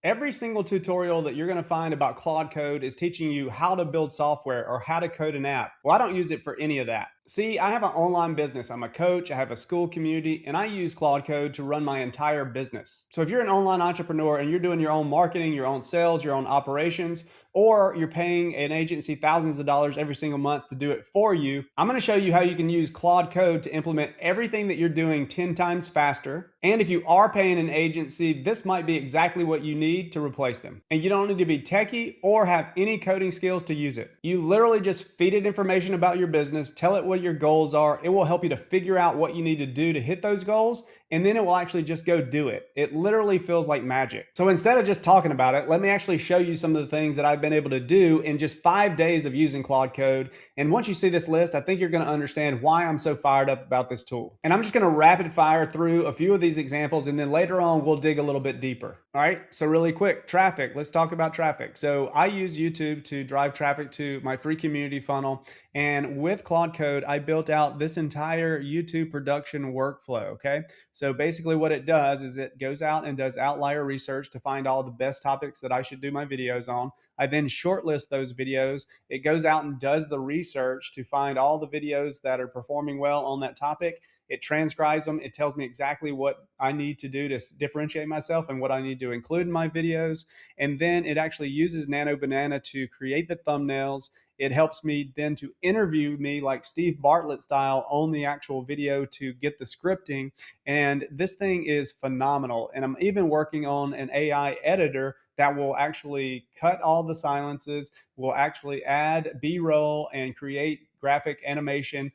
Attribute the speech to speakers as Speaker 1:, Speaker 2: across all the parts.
Speaker 1: Every single tutorial that you're going to find about Claude Code is teaching you how to build software or how to code an app. Well, I don't use it for any of that. See, I have an online business. I'm a coach, I have a school community, and I use Claude Code to run my entire business. So if you're an online entrepreneur and you're doing your own marketing, your own sales, your own operations, or you're paying an agency thousands of dollars every single month to do it for you, I'm going to show you how you can use Claude Code to implement everything that you're doing 10 times faster. And if you are paying an agency, this might be exactly what you need to replace them. And you don't need to be techie or have any coding skills to use it. You literally just feed it information about your business, tell it what your goals are. It will help you to figure out what you need to do to hit those goals, and then it will actually just go do it. It literally feels like magic. So instead of just talking about it, let me actually show you some of the things that I've been able to do in just 5 days of using Claude Code. And once you see this list, I think you're going to understand why I'm so fired up about this tool. And I'm just going to rapid fire through a few of these examples, and then later on we'll dig a little bit deeper. All right, so really quick, traffic. Let's talk about traffic. So I use YouTube to drive traffic to my free community funnel. And with Claude Code, I built out this entire YouTube production workflow, okay? So basically what it does is it goes out and does outlier research to find all the best topics that I should do my videos on. I then shortlist those videos. It goes out and does the research to find all the videos that are performing well on that topic. It transcribes them. It tells me exactly what I need to do to differentiate myself and what I need to include in my videos. And then it actually uses Nano Banana to create the thumbnails. It helps me then to interview me like Steve Bartlett style on the actual video to get the scripting. And this thing is phenomenal. And I'm even working on an AI editor that will actually cut all the silences, will actually add B-roll and create graphic animation.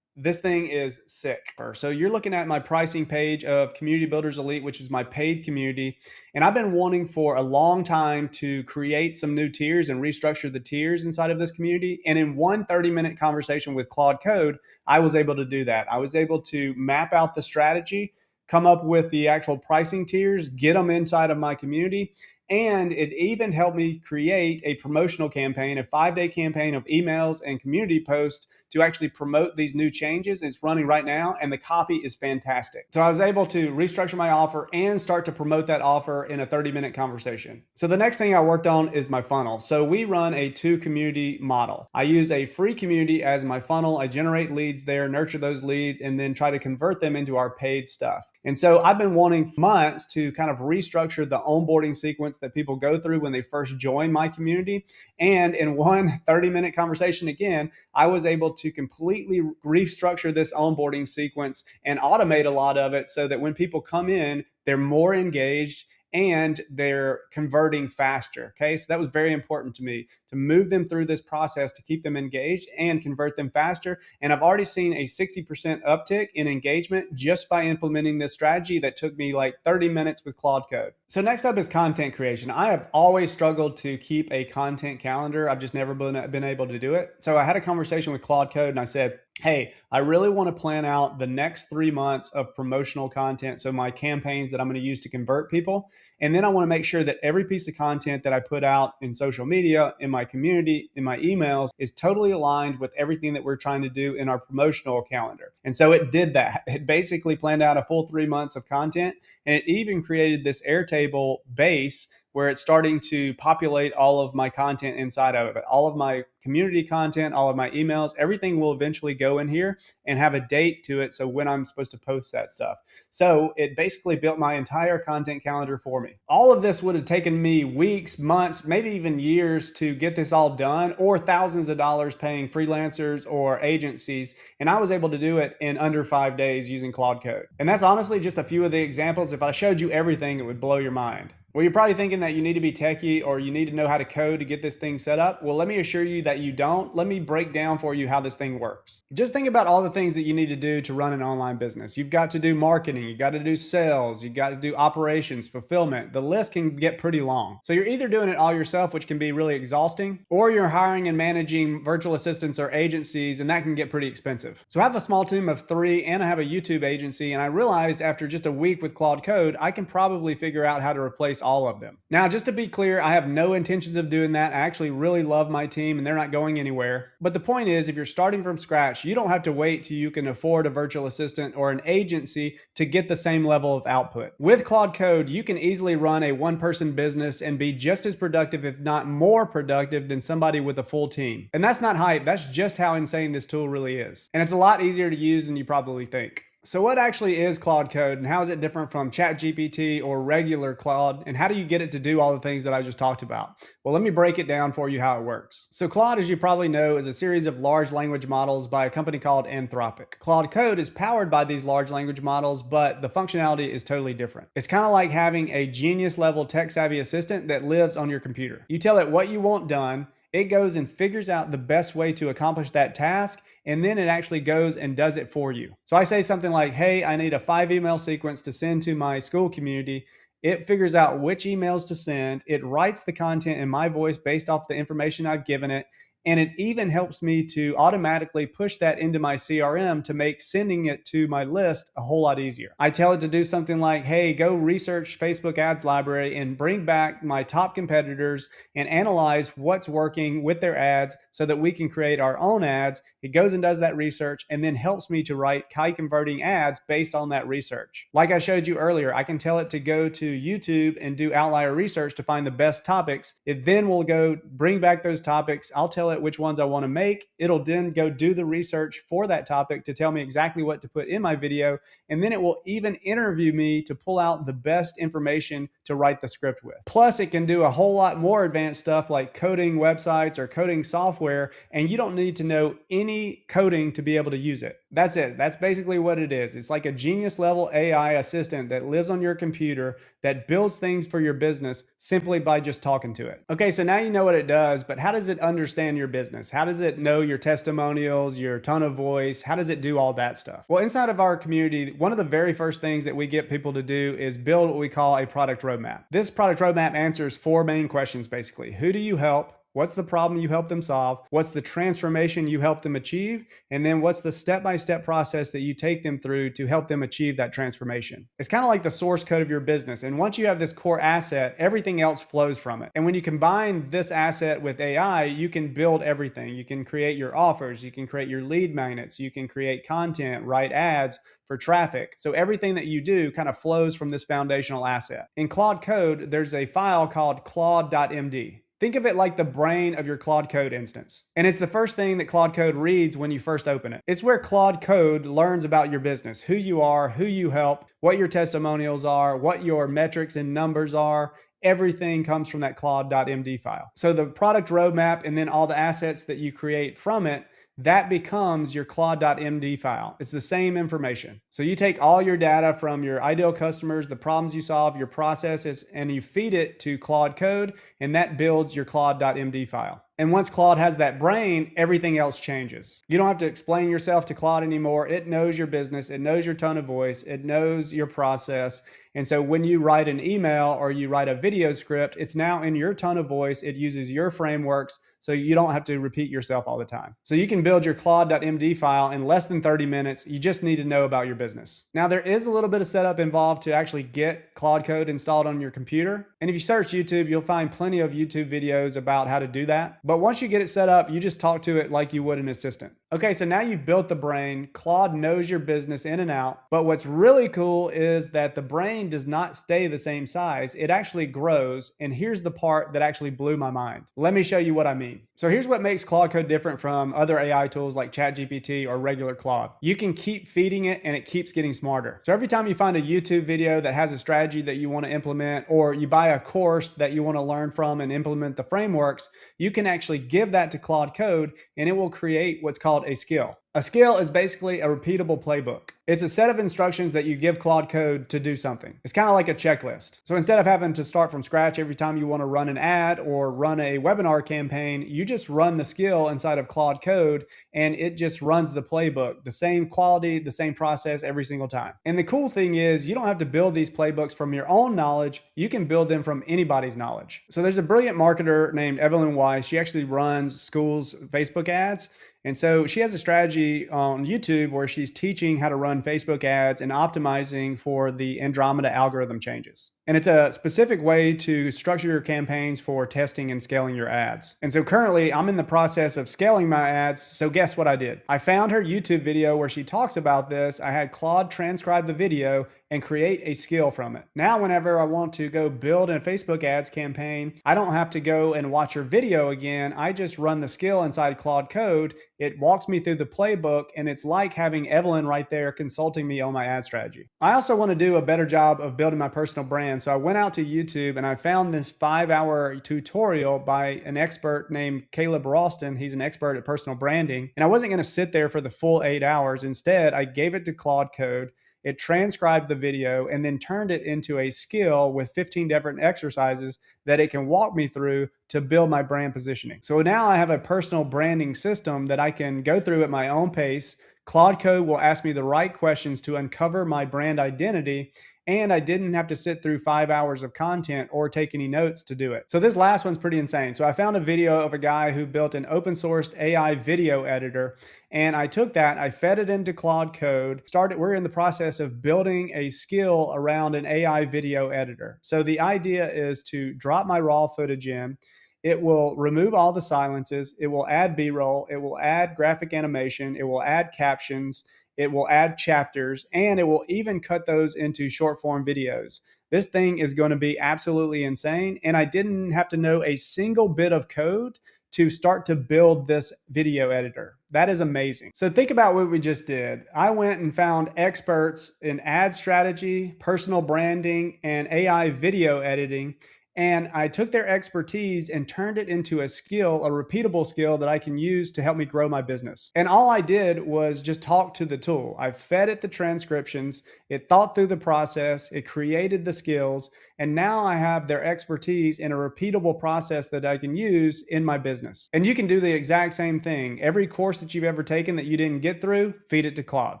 Speaker 1: This thing is sick. So you're looking at my pricing page of Community Builders Elite, which is my paid community. And I've been wanting for a long time to create some new tiers and restructure the tiers inside of this community. And in one 30-minute conversation with Claude Code, I was able to do that. I was able to map out the strategy, come up with the actual pricing tiers, get them inside of my community. And it even helped me create a promotional campaign, a 5-day campaign of emails and community posts to actually promote these new changes. It's running right now, and the copy is fantastic. So I was able to restructure my offer and start to promote that offer in a 30-minute conversation. So the next thing I worked on is my funnel. So we run a 2-community model. I use a free community as my funnel. I generate leads there, nurture those leads, and then try to convert them into our paid stuff. And so I've been wanting months to kind of restructure the onboarding sequence that people go through when they first join my community. And in one 30-minute conversation, again, I was able to completely restructure this onboarding sequence and automate a lot of it so that when people come in, they're more engaged and they're converting faster. Okay, so that was very important to me to move them through this process to keep them engaged and convert them faster. And I've already seen a 60% uptick in engagement just by implementing this strategy that took me like 30 minutes with Claude Code. So next up is content creation. I have always struggled to keep a content calendar. I've just never been able to do it. So I had a conversation with Claude Code and I said, hey, I really want to plan out the next 3 months of promotional content. So my campaigns that I'm going to use to convert people. And then I want to make sure that every piece of content that I put out in social media, in my community, in my emails is totally aligned with everything that we're trying to do in our promotional calendar. And so it did that. It basically planned out a full 3 months of content. And it even created this Airtable base where it's starting to populate all of my content inside of it. All of my community content, all of my emails, everything will eventually go in here and have a date to it. So when I'm supposed to post that stuff. So it basically built my entire content calendar for me. All of this would have taken me weeks, months, maybe even years to get this all done, or thousands of dollars paying freelancers or agencies. And I was able to do it in under 5 days using Claude Code. And that's honestly just a few of the examples. If I showed you everything, it would blow your mind. Well, you're probably thinking that you need to be techie or you need to know how to code to get this thing set up. Well, let me assure you that you don't. Let me break down for you how this thing works. Just think about all the things that you need to do to run an online business. You've got to do marketing, you've got to do sales, you've got to do operations, fulfillment. The list can get pretty long. So you're either doing it all yourself, which can be really exhausting, or you're hiring and managing virtual assistants or agencies, and that can get pretty expensive. So I have a small team of 3 and I have a YouTube agency, and I realized after just a week with Claude Code, I can probably figure out how to replace writes all of them. Now, just to be clear, I have no intentions of doing that. I actually really love my team and they're not going anywhere. But the point is, if you're starting from scratch, you don't have to wait till you can afford a virtual assistant or an agency to get the same level of output. With Claude Code, you can easily run a one-person business and be just as productive, if not more productive, than somebody with a full team. And that's not hype, that's just how insane this tool really is. And it's a lot easier to use than you probably think. So what actually is Claude Code and how is it different from ChatGPT or regular Claude, and how do you get it to do all the things that I just talked about? Well, let me break it down for you how it works. So Claude, as you probably know, is a series of large language models by a company called Anthropic. Claude Code is powered by these large language models, but the functionality is totally different. It's kind of like having a genius level tech savvy assistant that lives on your computer. You tell it what you want done, it goes and figures out the best way to accomplish that task, and then it actually goes and does it for you. So I say something like, hey, I need a 5 email sequence to send to my school community. It figures out which emails to send. It writes the content in my voice based off the information I've given it. And it even helps me to automatically push that into my CRM to make sending it to my list a whole lot easier. I tell it to do something like, hey, go research Facebook ads library and bring back my top competitors and analyze what's working with their ads so that we can create our own ads. It goes and does that research and then helps me to write high converting ads based on that research. Like I showed you earlier, I can tell it to go to YouTube and do outlier research to find the best topics. It then will go bring back those topics. I'll tell it which ones I want to make. It'll then go do the research for that topic to tell me exactly what to put in my video. And then it will even interview me to pull out the best information to write the script with. Plus, it can do a whole lot more advanced stuff like coding websites or coding software, and you don't need to know any coding to be able to use it. That's it. That's basically what it is. It's like a genius level AI assistant that lives on your computer that builds things for your business simply by just talking to it. Okay, so now you know what it does, but how does it understand your business? How does it know your testimonials, your tone of voice? How does it do all that stuff? Well, inside of our community, one of the very first things that we get people to do is build what we call a product roadmap. This product roadmap answers 4 main questions basically. Who do you help? What's the problem you help them solve? What's the transformation you help them achieve? And then what's the step-by-step process that you take them through to help them achieve that transformation? It's kind of like the source code of your business. And once you have this core asset, everything else flows from it. And when you combine this asset with AI, you can build everything. You can create your offers, you can create your lead magnets, you can create content, write ads for traffic. So everything that you do kind of flows from this foundational asset. In Claude Code, there's a file called claude.md. Think of it like the brain of your Claude Code instance. And it's the first thing that Claude Code reads when you first open it. It's where Claude Code learns about your business, who you are, who you help, what your testimonials are, what your metrics and numbers are. Everything comes from that claude.md file. So the product roadmap and then all the assets that you create from it, that becomes your claude.md file. It's the same information. So you take all your data from your ideal customers, the problems you solve, your processes, and you feed it to Claude Code, and that builds your claude.md file. And once Claude has that brain, everything else changes. You don't have to explain yourself to Claude anymore. It knows your business. It knows your tone of voice. It knows your process. And so when you write an email or you write a video script, it's now in your tone of voice. It uses your frameworks, so you don't have to repeat yourself all the time. So you can build your claude.md file in less than 30 minutes. You just need to know about your business. Now, there is a little bit of setup involved to actually get Claude Code installed on your computer. And if you search YouTube, you'll find plenty of YouTube videos about how to do that. But once you get it set up, you just talk to it like you would an assistant. Okay, so now you've built the brain. Claude knows your business in and out. But what's really cool is that the brain does not stay the same size. It actually grows. And here's the part that actually blew my mind. Let me show you what I mean. So here's what makes Claude Code different from other AI tools like ChatGPT or regular Claude. You can keep feeding it and it keeps getting smarter. So every time you find a YouTube video that has a strategy that you want to implement, or you buy a course that you want to learn from and implement the frameworks, you can actually give that to Claude Code and it will create what's called a skill. A skill is basically a repeatable playbook. It's a set of instructions that you give Claude Code to do something. It's kind of like a checklist. So instead of having to start from scratch every time you want to run an ad or run a webinar campaign, you just run the skill inside of Claude Code and it just runs the playbook, the same quality, the same process every single time. And the cool thing is you don't have to build these playbooks from your own knowledge. You can build them from anybody's knowledge. So there's a brilliant marketer named Evelyn Weiss. She actually runs Skool's Facebook ads. And so she has a strategy on YouTube where she's teaching how to run Facebook ads and optimizing for the Andromeda algorithm changes. And it's a specific way to structure your campaigns for testing and scaling your ads. And so currently I'm in the process of scaling my ads. So guess what I did? I found her YouTube video where she talks about this. I had Claude transcribe the video and create a skill from it. Now, whenever I want to go build a Facebook ads campaign, I don't have to go and watch her video again. I just run the skill inside Claude Code. It walks me through the playbook, and it's like having Evelyn right there consulting me on my ad strategy. I also want to do a better job of building my personal brand. So I went out to YouTube and I found this 5-hour tutorial by an expert named Caleb Ralston. He's an expert at personal branding. And I wasn't going to sit there for the full 8 hours. Instead, I gave it to Claude Code. It transcribed the video and then turned it into a skill with 15 different exercises that it can walk me through to build my brand positioning. So now I have a personal branding system that I can go through at my own pace. Claude Code will ask me the right questions to uncover my brand identity, and I didn't have to sit through 5 hours of content or take any notes to do it. So this last one's pretty insane. So I found a video of a guy who built an open sourced AI video editor, and I took that, I fed it into Claude Code, we're in the process of building a skill around an AI video editor. So the idea is to drop my raw footage in. It will remove all the silences. It will add B-roll. It will add graphic animation. It will add captions. It will add chapters, and it will even cut those into short form videos. This thing is going to be absolutely insane. And I didn't have to know a single bit of code to start to build this video editor. That is amazing. So think about what we just did. I went and found experts in ad strategy, personal branding, and AI video editing. And I took their expertise and turned it into a skill, a repeatable skill that I can use to help me grow my business. And all I did was just talk to the tool. I fed it the transcriptions, it thought through the process, it created the skills, and now I have their expertise in a repeatable process that I can use in my business. And you can do the exact same thing. Every course that you've ever taken that you didn't get through, feed it to Claude.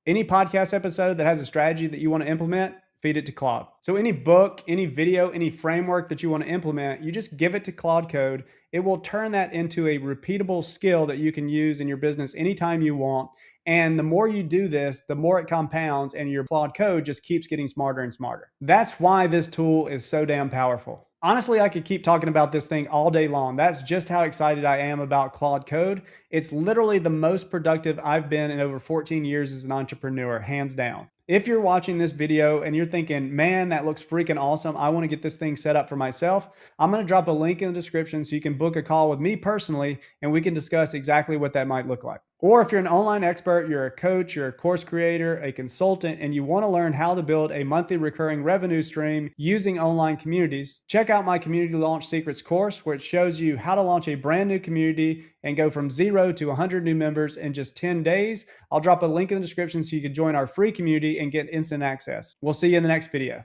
Speaker 1: Any podcast episode that has a strategy that you want to implement, feed it to Claude. So any book, any video, any framework that you want to implement, you just give it to Claude Code. It will turn that into a repeatable skill that you can use in your business anytime you want. And the more you do this, the more it compounds and your Claude Code just keeps getting smarter and smarter. That's why this tool is so damn powerful. Honestly, I could keep talking about this thing all day long. That's just how excited I am about Claude Code. It's literally the most productive I've been in over 14 years as an entrepreneur, hands down. If you're watching this video and you're thinking, man, that looks freaking awesome, I want to get this thing set up for myself, I'm going to drop a link in the description so you can book a call with me personally and we can discuss exactly what that might look like. Or if you're an online expert, you're a coach, you're a course creator, a consultant, and you want to learn how to build a monthly recurring revenue stream using online communities, check out my Community Launch Secrets course, where it shows you how to launch a brand new community and go from 0 to 100 new members in just 10 days. I'll drop a link in the description so you can join our free community and get instant access. We'll see you in the next video.